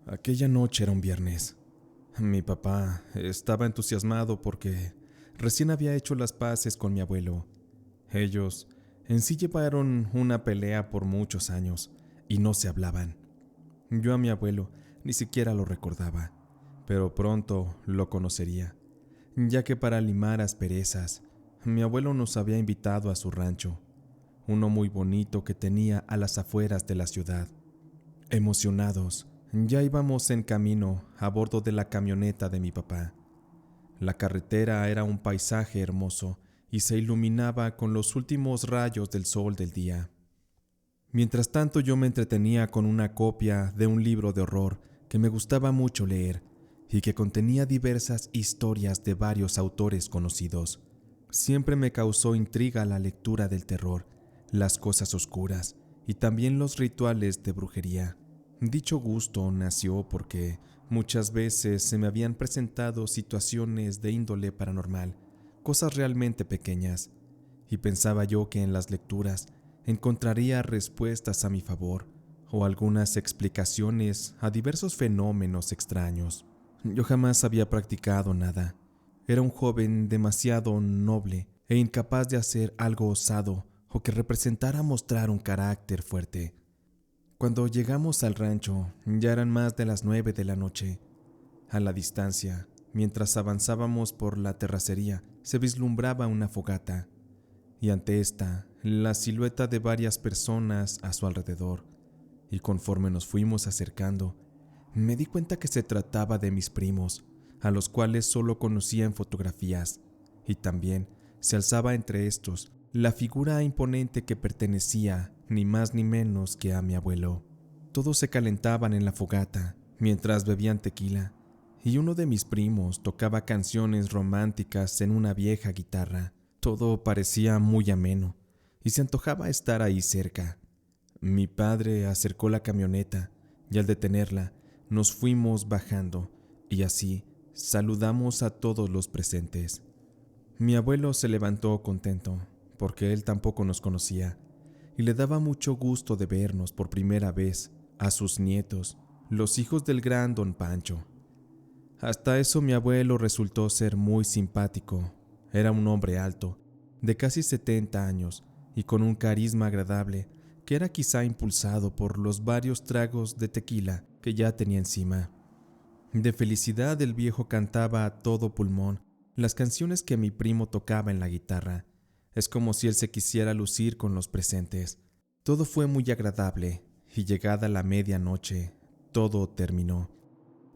Aquella noche era un viernes. Mi papá estaba entusiasmado porque recién había hecho las paces con mi abuelo. Ellos en sí llevaron una pelea por muchos años y no se hablaban. Yo a mi abuelo ni siquiera lo recordaba, pero pronto lo conocería, ya que para limar asperezas, mi abuelo nos había invitado a su rancho, uno muy bonito que tenía a las afueras de la ciudad. Emocionados, ya íbamos en camino a bordo de la camioneta de mi papá. La carretera era un paisaje hermoso y se iluminaba con los últimos rayos del sol del día. Mientras tanto yo me entretenía con una copia de un libro de horror que me gustaba mucho leer y que contenía diversas historias de varios autores conocidos. Siempre me causó intriga la lectura del terror, las cosas oscuras y también los rituales de brujería. Dicho gusto nació porque muchas veces se me habían presentado situaciones de índole paranormal, cosas realmente pequeñas, y pensaba yo que en las lecturas encontraría respuestas a mi favor o algunas explicaciones a diversos fenómenos extraños. Yo jamás había practicado nada. Era un joven demasiado noble e incapaz de hacer algo osado o que representara mostrar un carácter fuerte. Cuando llegamos al rancho, ya eran más de las 9 de la noche. A la distancia, mientras avanzábamos por la terracería, se vislumbraba una fogata, y ante esta, la silueta de varias personas a su alrededor. Y conforme nos fuimos acercando, me di cuenta que se trataba de mis primos, a los cuales solo conocía en fotografías, y también se alzaba entre estos la figura imponente que pertenecía ni más ni menos que a mi abuelo. Todos se calentaban en la fogata mientras bebían tequila, y uno de mis primos tocaba canciones románticas en una vieja guitarra. Todo parecía muy ameno, y se antojaba estar ahí cerca. Mi padre acercó la camioneta, y al detenerla, nos fuimos bajando, y así saludamos a todos los presentes. Mi abuelo se levantó contento, porque él tampoco nos conocía, y le daba mucho gusto de vernos por primera vez a sus nietos, los hijos del gran don Pancho. Hasta eso mi abuelo resultó ser muy simpático. Era un hombre alto, de casi 70 años, y con un carisma agradable que era quizá impulsado por los varios tragos de tequila que ya tenía encima. De felicidad el viejo cantaba a todo pulmón las canciones que mi primo tocaba en la guitarra. Es como si él se quisiera lucir con los presentes. Todo fue muy agradable, y llegada la medianoche, todo terminó.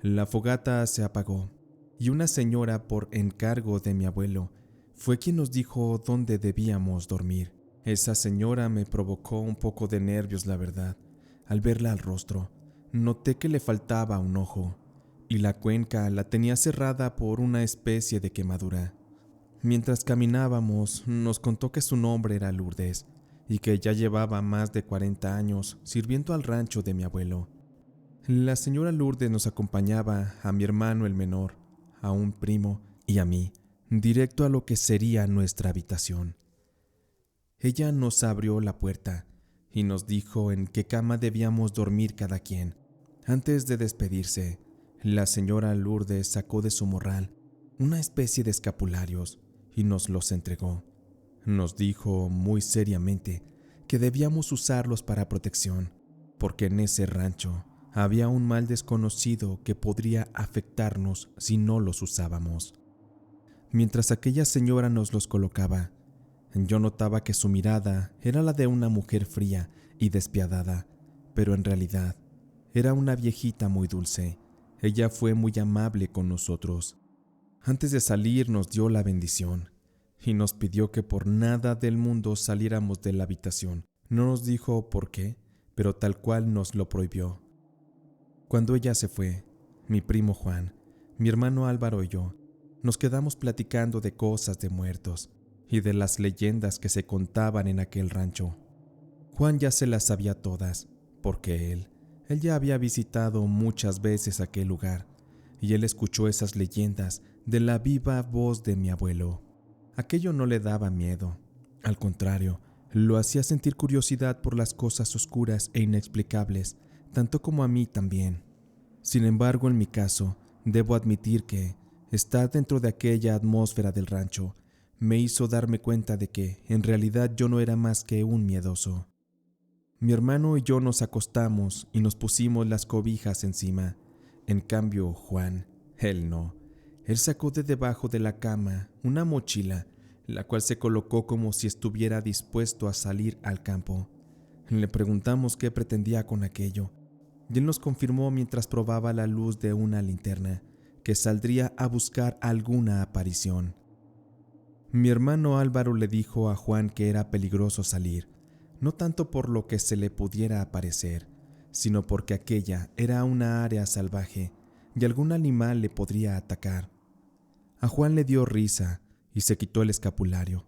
La fogata se apagó, y una señora, por encargo de mi abuelo, fue quien nos dijo dónde debíamos dormir. Esa señora me provocó un poco de nervios, la verdad. Al verla al rostro, noté que le faltaba un ojo, y la cuenca la tenía cerrada por una especie de quemadura. Mientras caminábamos, nos contó que su nombre era Lourdes, y que ya llevaba más de 40 años sirviendo al rancho de mi abuelo. La señora Lourdes nos acompañaba a mi hermano el menor, a un primo y a mí, directo a lo que sería nuestra habitación. Ella nos abrió la puerta y nos dijo en qué cama debíamos dormir cada quien. Antes de despedirse, la señora Lourdes sacó de su morral una especie de escapularios y nos los entregó. Nos dijo muy seriamente que debíamos usarlos para protección, porque en ese rancho había un mal desconocido que podría afectarnos si no los usábamos. Mientras aquella señora nos los colocaba, yo notaba que su mirada era la de una mujer fría y despiadada, pero en realidad era una viejita muy dulce. Ella fue muy amable con nosotros. Antes de salir nos dio la bendición y nos pidió que por nada del mundo saliéramos de la habitación. No nos dijo por qué, pero tal cual nos lo prohibió. Cuando ella se fue, mi primo Juan, mi hermano Álvaro y yo nos quedamos platicando de cosas de muertos y de las leyendas que se contaban en aquel rancho. Juan ya se las sabía todas, porque él ya había visitado muchas veces aquel lugar, y él escuchó esas leyendas de la viva voz de mi abuelo. Aquello no le daba miedo, al contrario, lo hacía sentir curiosidad por las cosas oscuras e inexplicables, tanto como a mí también. Sin embargo, en mi caso, debo admitir que estar dentro de aquella atmósfera del rancho me hizo darme cuenta de que, en realidad, yo no era más que un miedoso. Mi hermano y yo nos acostamos y nos pusimos las cobijas encima. En cambio, Juan, él no. Él sacó de debajo de la cama una mochila, la cual se colocó como si estuviera dispuesto a salir al campo. Le preguntamos qué pretendía con aquello, y él nos confirmó mientras probaba la luz de una linterna que saldría a buscar alguna aparición. Mi hermano Álvaro le dijo a Juan que era peligroso salir, no tanto por lo que se le pudiera aparecer, sino porque aquella era una área salvaje y algún animal le podría atacar. A Juan le dio risa y se quitó el escapulario.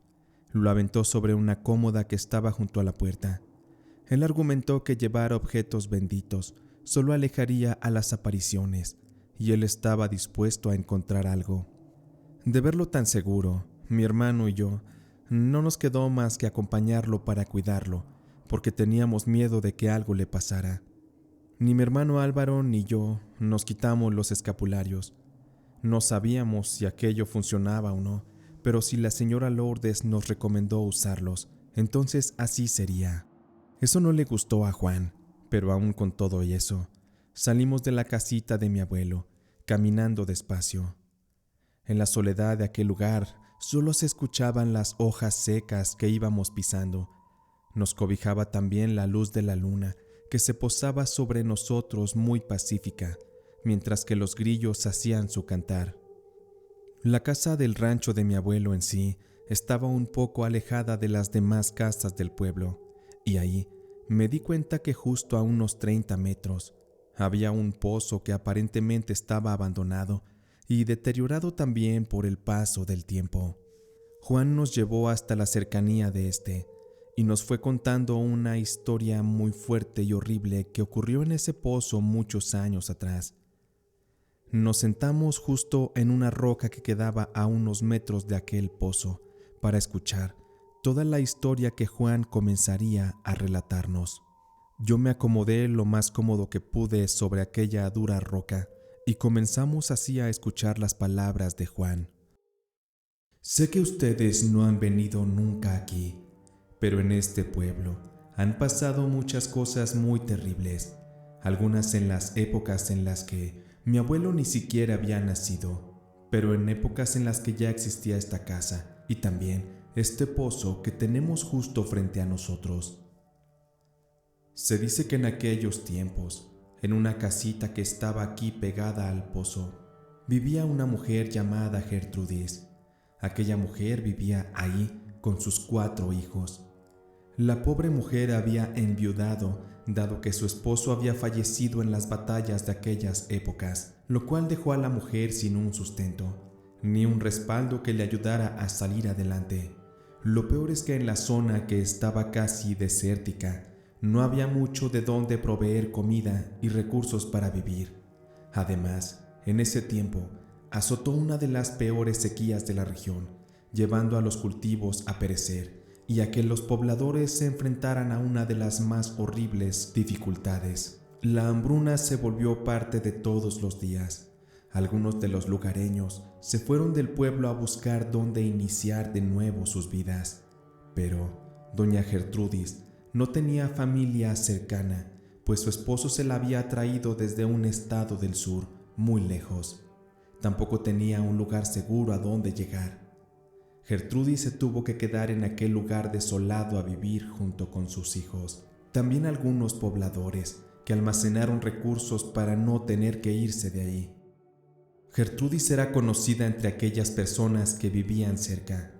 Lo aventó sobre una cómoda que estaba junto a la puerta. Él argumentó que llevar objetos benditos solo alejaría a las apariciones, y él estaba dispuesto a encontrar algo. De verlo tan seguro, mi hermano y yo, no nos quedó más que acompañarlo para cuidarlo, porque teníamos miedo de que algo le pasara. Ni mi hermano Álvaro ni yo nos quitamos los escapularios. No sabíamos si aquello funcionaba o no, pero si la señora Lourdes nos recomendó usarlos, entonces así sería. Eso no le gustó a Juan, pero aún con todo y eso, salimos de la casita de mi abuelo, caminando despacio. En la soledad de aquel lugar solo se escuchaban las hojas secas que íbamos pisando. Nos cobijaba también la luz de la luna, que se posaba sobre nosotros muy pacífica, mientras que los grillos hacían su cantar. La casa del rancho de mi abuelo en sí estaba un poco alejada de las demás casas del pueblo, y ahí me di cuenta que justo a unos 30 metros había un pozo que aparentemente estaba abandonado y deteriorado también por el paso del tiempo. Juan nos llevó hasta la cercanía de este y nos fue contando una historia muy fuerte y horrible que ocurrió en ese pozo muchos años atrás. Nos sentamos justo en una roca que quedaba a unos metros de aquel pozo para escuchar toda la historia que Juan comenzaría a relatarnos. Yo me acomodé lo más cómodo que pude sobre aquella dura roca y comenzamos así a escuchar las palabras de Juan. Sé que ustedes no han venido nunca aquí, pero en este pueblo han pasado muchas cosas muy terribles, algunas en las épocas en las que mi abuelo ni siquiera había nacido, pero en épocas en las que ya existía esta casa y también este pozo que tenemos justo frente a nosotros. Se dice que en aquellos tiempos, en una casita que estaba aquí pegada al pozo, vivía una mujer llamada Gertrudis. Aquella mujer vivía ahí con sus 4 hijos. La pobre mujer había enviudado, dado que su esposo había fallecido en las batallas de aquellas épocas, lo cual dejó a la mujer sin un sustento, ni un respaldo que le ayudara a salir adelante. Lo peor es que en la zona que estaba casi desértica, no había mucho de dónde proveer comida y recursos para vivir. Además, en ese tiempo, azotó una de las peores sequías de la región, llevando a los cultivos a perecer y a que los pobladores se enfrentaran a una de las más horribles dificultades. La hambruna se volvió parte de todos los días. Algunos de los lugareños se fueron del pueblo a buscar dónde iniciar de nuevo sus vidas, pero doña Gertrudis no tenía familia cercana, pues su esposo se la había traído desde un estado del sur, muy lejos. Tampoco tenía un lugar seguro a donde llegar. Gertrudis se tuvo que quedar en aquel lugar desolado a vivir junto con sus hijos. También algunos pobladores que almacenaron recursos para no tener que irse de ahí. Gertrudis era conocida entre aquellas personas que vivían cerca,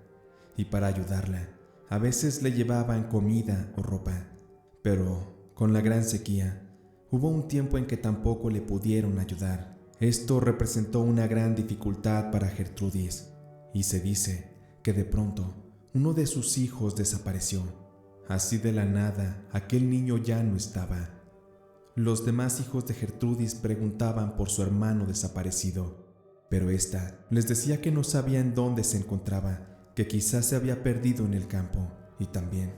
y para ayudarla, a veces le llevaban comida o ropa, pero con la gran sequía, hubo un tiempo en que tampoco le pudieron ayudar. Esto representó una gran dificultad para Gertrudis, y se dice que de pronto uno de sus hijos desapareció. Así de la nada, aquel niño ya no estaba. Los demás hijos de Gertrudis preguntaban por su hermano desaparecido, pero ésta les decía que no sabían dónde se encontraba, que quizás se había perdido en el campo, y también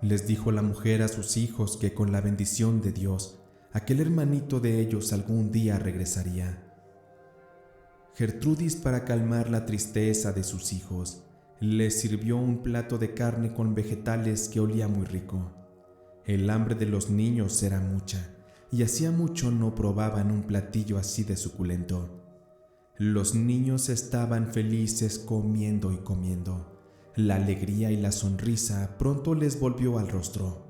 les dijo la mujer a sus hijos que con la bendición de Dios aquel hermanito de ellos algún día regresaría. Gertrudis, para calmar la tristeza de sus hijos, les sirvió un plato de carne con vegetales que olía muy rico. El hambre de los niños era mucha, y hacía mucho no probaban un platillo así de suculento. Los niños estaban felices comiendo y comiendo. La alegría y la sonrisa pronto les volvió al rostro.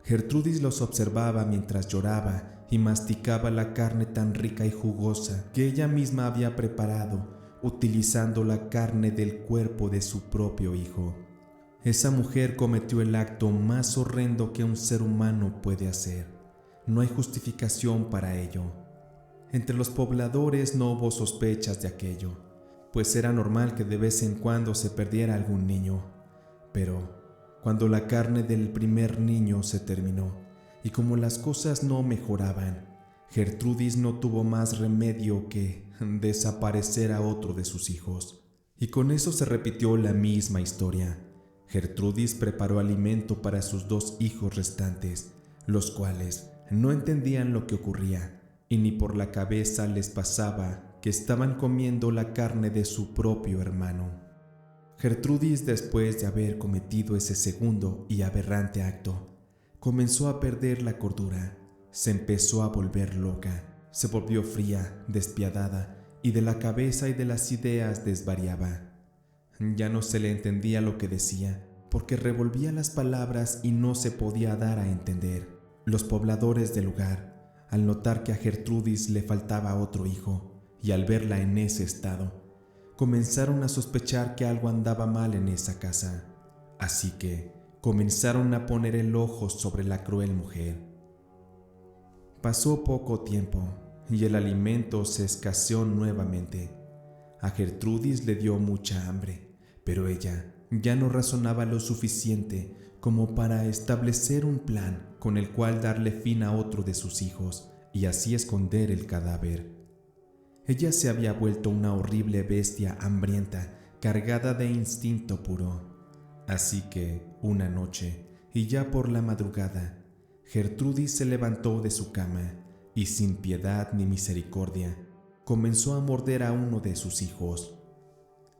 Gertrudis los observaba mientras lloraba y masticaba la carne tan rica y jugosa que ella misma había preparado, utilizando la carne del cuerpo de su propio hijo. Esa mujer cometió el acto más horrendo que un ser humano puede hacer. No hay justificación para ello. Entre los pobladores no hubo sospechas de aquello, pues era normal que de vez en cuando se perdiera algún niño. Pero cuando la carne del primer niño se terminó, y como las cosas no mejoraban, Gertrudis no tuvo más remedio que desaparecer a otro de sus hijos. Y con eso se repitió la misma historia. Gertrudis preparó alimento para sus 2 hijos restantes, los cuales no entendían lo que ocurría, y ni por la cabeza les pasaba que estaban comiendo la carne de su propio hermano. Gertrudis, después de haber cometido ese segundo y aberrante acto, comenzó a perder la cordura, se empezó a volver loca, se volvió fría, despiadada, y de la cabeza y de las ideas desvariaba. Ya no se le entendía lo que decía, porque revolvía las palabras y no se podía dar a entender. Los pobladores del lugar, al notar que a Gertrudis le faltaba otro hijo, y al verla en ese estado, comenzaron a sospechar que algo andaba mal en esa casa. Así que comenzaron a poner el ojo sobre la cruel mujer. Pasó poco tiempo y el alimento se escaseó nuevamente. A Gertrudis le dio mucha hambre, pero ella ya no razonaba lo suficiente como para establecer un plan con el cual darle fin a otro de sus hijos y así esconder el cadáver. Ella se había vuelto una horrible bestia hambrienta, cargada de instinto puro. Así que, una noche, y ya por la madrugada, Gertrudis se levantó de su cama y, sin piedad ni misericordia, comenzó a morder a uno de sus hijos.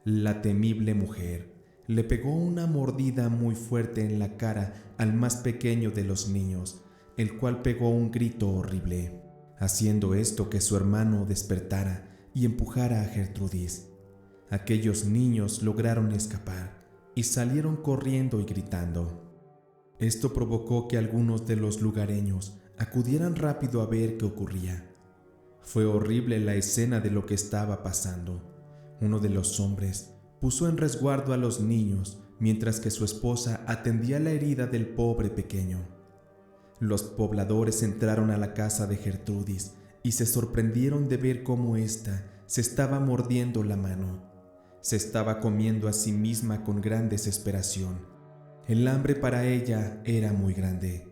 La temible mujer le pegó una mordida muy fuerte en la cara al más pequeño de los niños, el cual pegó un grito horrible, haciendo esto que su hermano despertara y empujara a Gertrudis. Aquellos niños lograron escapar y salieron corriendo y gritando. Esto provocó que algunos de los lugareños acudieran rápido a ver qué ocurría. Fue horrible la escena de lo que estaba pasando. Uno de los hombres puso en resguardo a los niños mientras que su esposa atendía la herida del pobre pequeño. Los pobladores entraron a la casa de Gertrudis y se sorprendieron de ver cómo ésta se estaba mordiendo la mano. Se estaba comiendo a sí misma con gran desesperación. El hambre para ella era muy grande.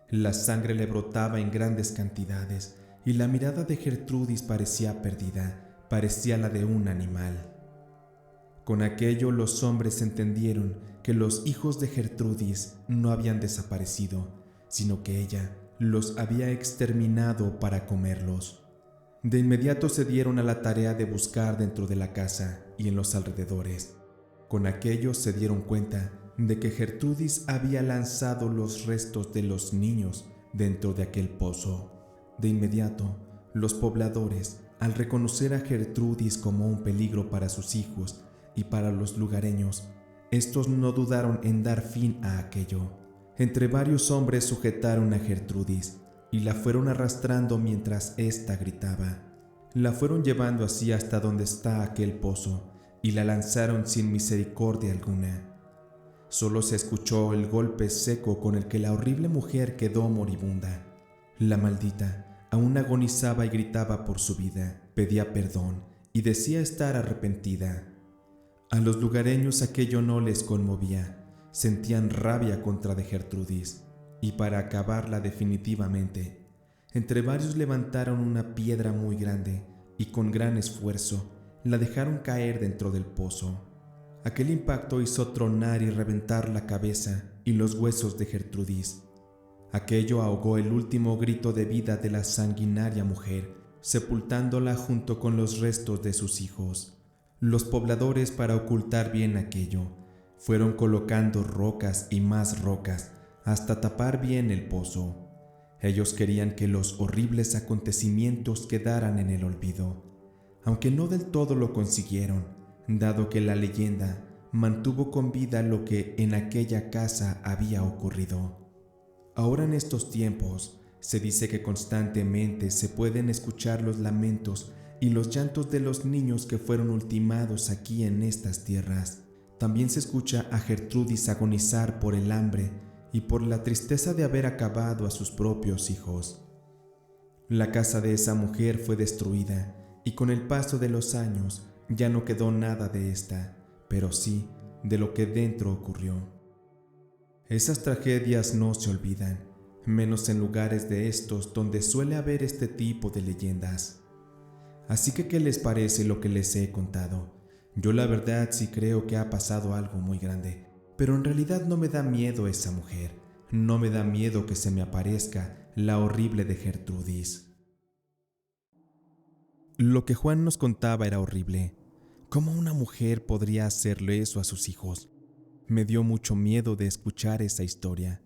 La sangre le brotaba en grandes cantidades y la mirada de Gertrudis parecía perdida, parecía la de un animal. Con aquello los hombres entendieron que los hijos de Gertrudis no habían desaparecido, sino que ella los había exterminado para comerlos. De inmediato se dieron a la tarea de buscar dentro de la casa y en los alrededores. Con aquello se dieron cuenta de que Gertrudis había lanzado los restos de los niños dentro de aquel pozo. De inmediato, los pobladores, al reconocer a Gertrudis como un peligro para sus hijos y para los lugareños, estos no dudaron en dar fin a aquello. Entre varios hombres sujetaron a Gertrudis y la fueron arrastrando mientras ésta gritaba. La fueron llevando así hasta donde está aquel pozo y la lanzaron sin misericordia alguna. Solo se escuchó el golpe seco con el que la horrible mujer quedó moribunda. La maldita aún agonizaba y gritaba por su vida, pedía perdón y decía estar arrepentida. A los lugareños aquello no les conmovía, sentían rabia contra de Gertrudis, y para acabarla definitivamente, entre varios levantaron una piedra muy grande y con gran esfuerzo la dejaron caer dentro del pozo. Aquel impacto hizo tronar y reventar la cabeza y los huesos de Gertrudis. Aquello ahogó el último grito de vida de la sanguinaria mujer, sepultándola junto con los restos de sus hijos. Los pobladores, para ocultar bien aquello, fueron colocando rocas y más rocas hasta tapar bien el pozo. Ellos querían que los horribles acontecimientos quedaran en el olvido, aunque no del todo lo consiguieron, dado que la leyenda mantuvo con vida lo que en aquella casa había ocurrido. Ahora en estos tiempos se dice que constantemente se pueden escuchar los lamentos y los llantos de los niños que fueron ultimados aquí en estas tierras. También se escucha a Gertrudis agonizar por el hambre y por la tristeza de haber acabado a sus propios hijos. La casa de esa mujer fue destruida y con el paso de los años ya no quedó nada de esta, pero sí de lo que dentro ocurrió. Esas tragedias no se olvidan, menos en lugares de estos donde suele haber este tipo de leyendas. Así que, ¿qué les parece lo que les he contado? Yo la verdad sí creo que ha pasado algo muy grande, pero en realidad no me da miedo esa mujer, no me da miedo que se me aparezca la horrible de Gertrudis. Lo que Juan nos contaba era horrible. ¿Cómo una mujer podría hacerle eso a sus hijos? Me dio mucho miedo de escuchar esa historia.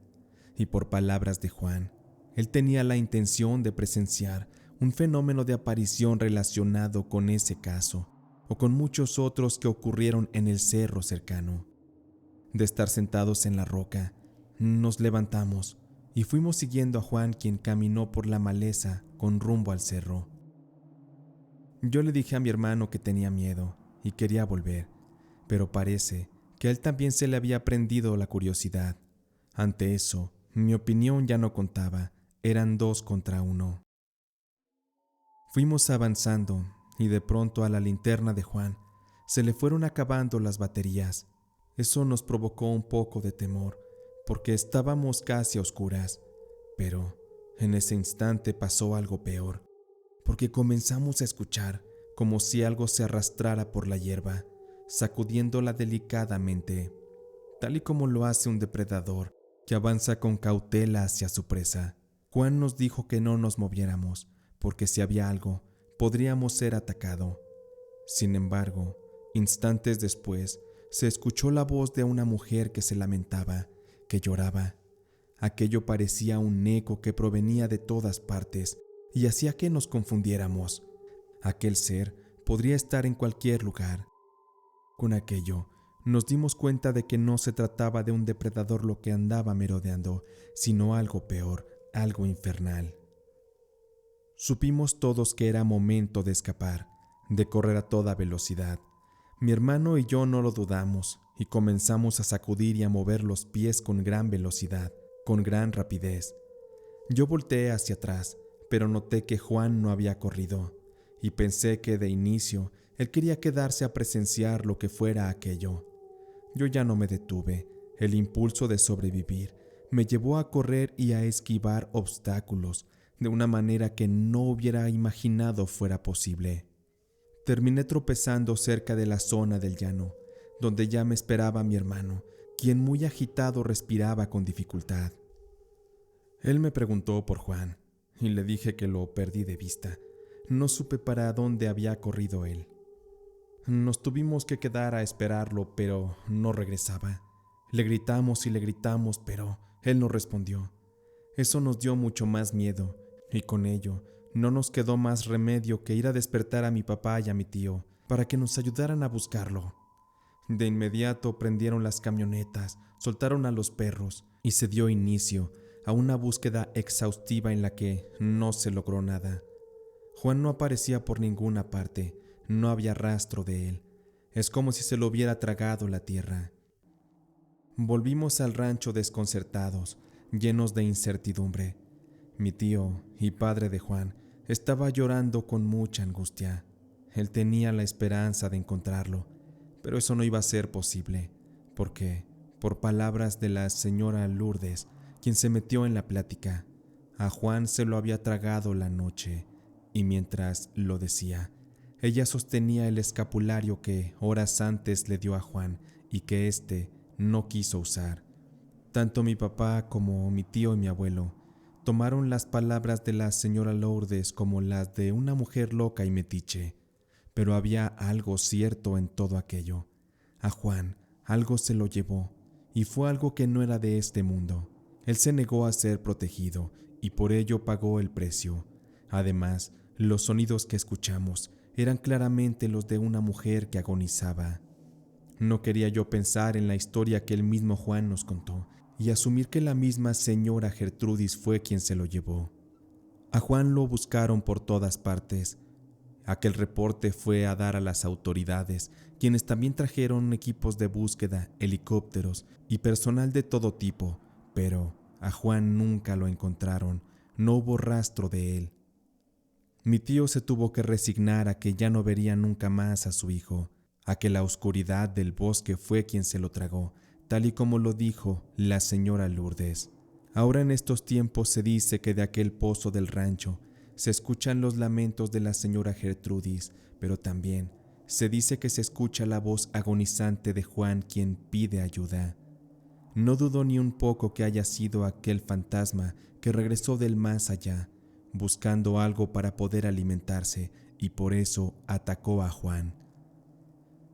Y por palabras de Juan, él tenía la intención de presenciar un fenómeno de aparición relacionado con ese caso, o con muchos otros que ocurrieron en el cerro cercano. De estar sentados en la roca, nos levantamos y fuimos siguiendo a Juan, quien caminó por la maleza con rumbo al cerro. Yo le dije a mi hermano que tenía miedo y quería volver, pero parece que a él también se le había prendido la curiosidad. Ante eso, mi opinión ya no contaba, eran 2 contra 1. Fuimos avanzando y de pronto a la linterna de Juan se le fueron acabando las baterías. Eso nos provocó un poco de temor, porque estábamos casi a oscuras, pero en ese instante pasó algo peor, porque comenzamos a escuchar como si algo se arrastrara por la hierba, sacudiéndola delicadamente, tal y como lo hace un depredador que avanza con cautela hacia su presa. Juan nos dijo que no nos moviéramos, porque si había algo, podríamos ser atacados. Sin embargo, instantes después, se escuchó la voz de una mujer que se lamentaba, que lloraba. Aquello parecía un eco que provenía de todas partes y hacía que nos confundiéramos. Aquel ser podría estar en cualquier lugar. Con aquello, nos dimos cuenta de que no se trataba de un depredador lo que andaba merodeando, sino algo peor, algo infernal. Supimos todos que era momento de escapar, de correr a toda velocidad. Mi hermano y yo no lo dudamos y comenzamos a sacudir y a mover los pies con gran velocidad, con gran rapidez. Yo volteé hacia atrás, pero noté que Juan no había corrido y pensé que de inicio él quería quedarse a presenciar lo que fuera aquello. Yo ya no me detuve. El impulso de sobrevivir me llevó a correr y a esquivar obstáculos de una manera que no hubiera imaginado fuera posible. Terminé tropezando cerca de la zona del llano, donde ya me esperaba mi hermano, quien muy agitado respiraba con dificultad. Él me preguntó por Juan, y le dije que lo perdí de vista. No supe para dónde había corrido él. Nos tuvimos que quedar a esperarlo, pero no regresaba. Le gritamos y le gritamos, pero él no respondió. Eso nos dio mucho más miedo, y con ello no nos quedó más remedio que ir a despertar a mi papá y a mi tío para que nos ayudaran a buscarlo. De inmediato prendieron las camionetas, soltaron a los perros y se dio inicio a una búsqueda exhaustiva en la que no se logró nada. Juan no aparecía por ninguna parte, no había rastro de él. Es como si se lo hubiera tragado la tierra. Volvimos al rancho desconcertados, llenos de incertidumbre. Mi tío y padre de Juan estaba llorando con mucha angustia. Él tenía la esperanza de encontrarlo, pero eso no iba a ser posible, porque, por palabras de la señora Lourdes, quien se metió en la plática, a Juan se lo había tragado la noche, y mientras lo decía, ella sostenía el escapulario que horas antes le dio a Juan y que éste no quiso usar. Tanto mi papá como mi tío y mi abuelo tomaron las palabras de la señora Lourdes como las de una mujer loca y metiche, pero había algo cierto en todo aquello. A Juan algo se lo llevó, y fue algo que no era de este mundo. Él se negó a ser protegido, y por ello pagó el precio. Además, los sonidos que escuchamos eran claramente los de una mujer que agonizaba. No quería yo pensar en la historia que el mismo Juan nos contó, y asumir que la misma señora Gertrudis fue quien se lo llevó. A Juan lo buscaron por todas partes. Aquel reporte fue a dar a las autoridades, quienes también trajeron equipos de búsqueda, helicópteros y personal de todo tipo, pero a Juan nunca lo encontraron, no hubo rastro de él. Mi tío se tuvo que resignar a que ya no vería nunca más a su hijo, a que la oscuridad del bosque fue quien se lo tragó, tal y como lo dijo la señora Lourdes. Ahora en estos tiempos se dice que de aquel pozo del rancho se escuchan los lamentos de la señora Gertrudis, pero también se dice que se escucha la voz agonizante de Juan quien pide ayuda. No dudo ni un poco que haya sido aquel fantasma que regresó del más allá, buscando algo para poder alimentarse, y por eso atacó a Juan.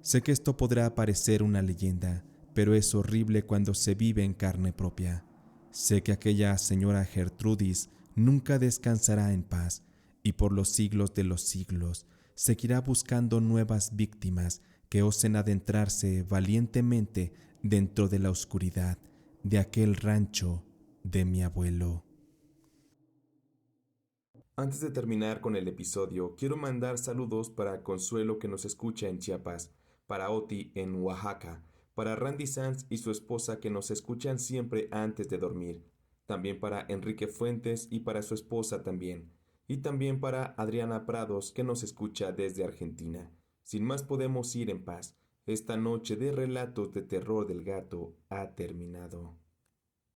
Sé que esto podrá parecer una leyenda, pero es horrible cuando se vive en carne propia. Sé que aquella señora Gertrudis nunca descansará en paz, y por los siglos de los siglos seguirá buscando nuevas víctimas que osen adentrarse valientemente dentro de la oscuridad de aquel rancho de mi abuelo. Antes de terminar con el episodio, quiero mandar saludos para Consuelo que nos escucha en Chiapas, para Oti en Oaxaca, para Randy Sanz y su esposa que nos escuchan siempre antes de dormir, también para Enrique Fuentes y para su esposa también, y también para Adriana Prados que nos escucha desde Argentina. Sin más podemos ir en paz. Esta noche de relatos de terror del gato ha terminado.